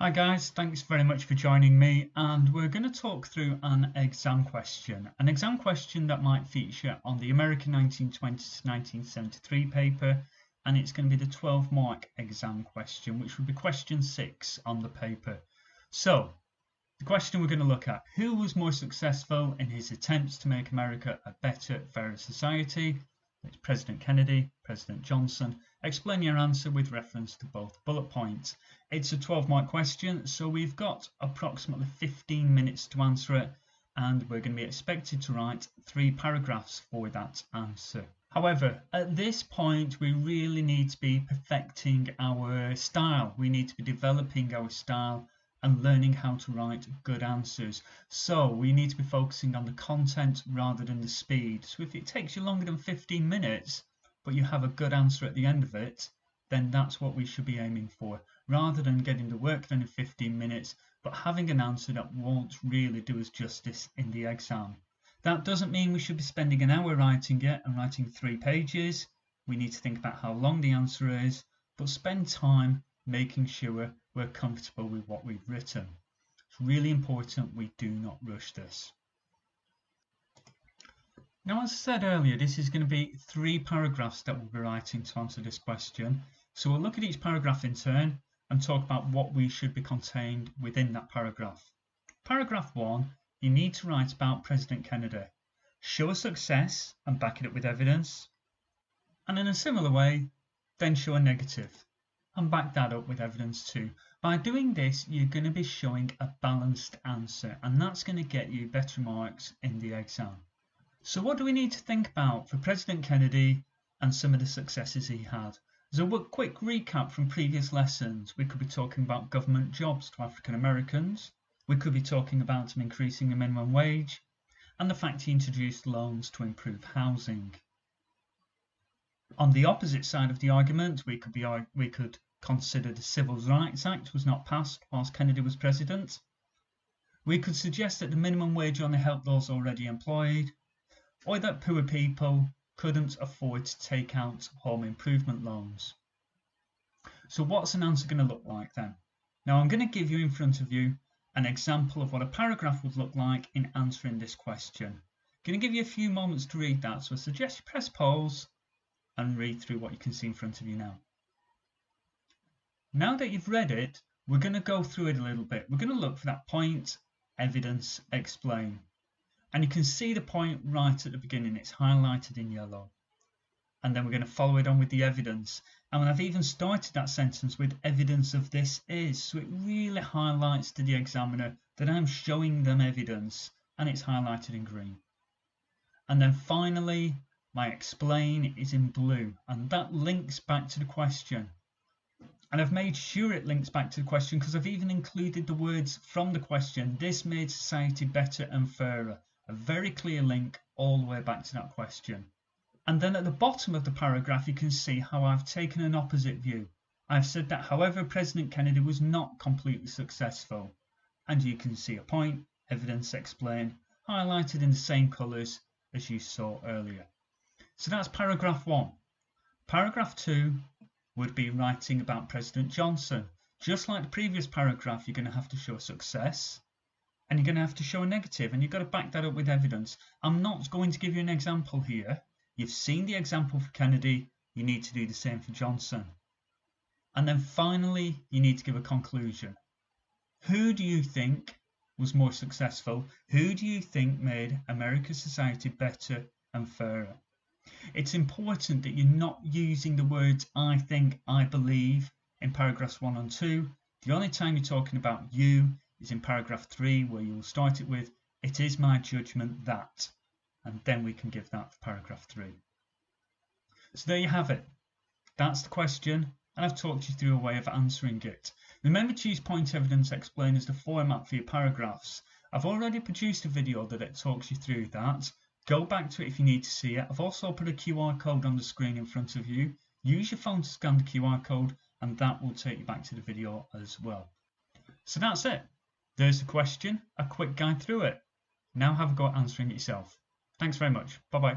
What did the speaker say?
Hi guys, thanks very much for joining me, and we're going to talk through an exam question that might feature on the American 1920 to 1973 paper, and it's going to be the 12-mark exam question, which would be question 6 on the paper. So the question we're going to look at: who was more successful in his attempts to make America a better, fairer society? It's President Kennedy, President Johnson. Explain your answer with reference to both bullet points. It's a 12-mark question, so we've got approximately 15 minutes to answer it, and we're going to be expected to write 3 paragraphs for that answer. However, at this point, we really need to be perfecting our style. We need to be developing our style and learning how to write good answers. So we need to be focusing on the content rather than the speed. So if it takes you longer than 15 minutes, but you have a good answer at the end of it, then that's what we should be aiming for, rather than getting the work done in 15 minutes, but having an answer that won't really do us justice in the exam. That doesn't mean we should be spending an hour writing it and writing 3 pages. We need to think about how long the answer is, but spend time making sure we're comfortable with what we've written. It's really important we do not rush this. Now, as I said earlier, this is going to be 3 paragraphs that we'll be writing to answer this question. So we'll look at each paragraph in turn and talk about what we should be contained within that paragraph. Paragraph 1, you need to write about President Kennedy. Show a success and back it up with evidence. And in a similar way, then show a negative and back that up with evidence too. By doing this, you're going to be showing a balanced answer, and that's going to get you better marks in the exam. So what do we need to think about for President Kennedy and some of the successes he had? As a quick recap from previous lessons, we could be talking about government jobs to African Americans. We could be talking about him increasing the minimum wage and the fact he introduced loans to improve housing. On the opposite side of the argument, we could consider the Civil Rights Act was not passed whilst Kennedy was president. We could suggest that the minimum wage only helped those already employed, or that poor people couldn't afford to take out home improvement loans. So what's an answer going to look like then? Now I'm going to give you in front of you an example of what a paragraph would look like in answering this question. I'm going to give you a few moments to read that, so I suggest you press pause and read through what you can see in front of you now. Now that you've read it, we're going to go through it a little bit. We're going to look for that point, evidence, explain. And you can see the point right at the beginning, it's highlighted in yellow. And then we're going to follow it on with the evidence. And I've even started that sentence with evidence of this is. So it really highlights to the examiner that I'm showing them evidence, and it's highlighted in green. And then finally, my explain is in blue, and that links back to the question. And I've made sure it links back to the question because I've even included the words from the question. This made society better and fairer. A very clear link all the way back to that question. And then at the bottom of the paragraph, you can see how I've taken an opposite view. I've said that, however, President Kennedy was not completely successful. And you can see a point, evidence, explain, highlighted in the same colours as you saw earlier. So that's paragraph 1. Paragraph 2 would be writing about President Johnson. Just like the previous paragraph, you're going to have to show a success and you're going to have to show a negative, and you've got to back that up with evidence. I'm not going to give you an example here. You've seen the example for Kennedy, you need to do the same for Johnson. And then finally, you need to give a conclusion. Who do you think was more successful? Who do you think made America's society better and fairer? It's important that you're not using the words I think, I believe in paragraphs 1 and 2. The only time you're talking about you is in paragraph 3, where you'll start it with it is my judgment that, and then we can give that for paragraph 3. So there you have it. That's the question, and I've talked you through a way of answering it. Remember to use point, evidence, explain as the format for your paragraphs. I've already produced a video that it talks you through that. Go back to it if you need to see it. I've also put a QR code on the screen in front of you. Use your phone to scan the QR code, and that will take you back to the video as well. So that's it. There's the question, a quick guide through it. Now have a go at answering it yourself. Thanks very much. Bye bye.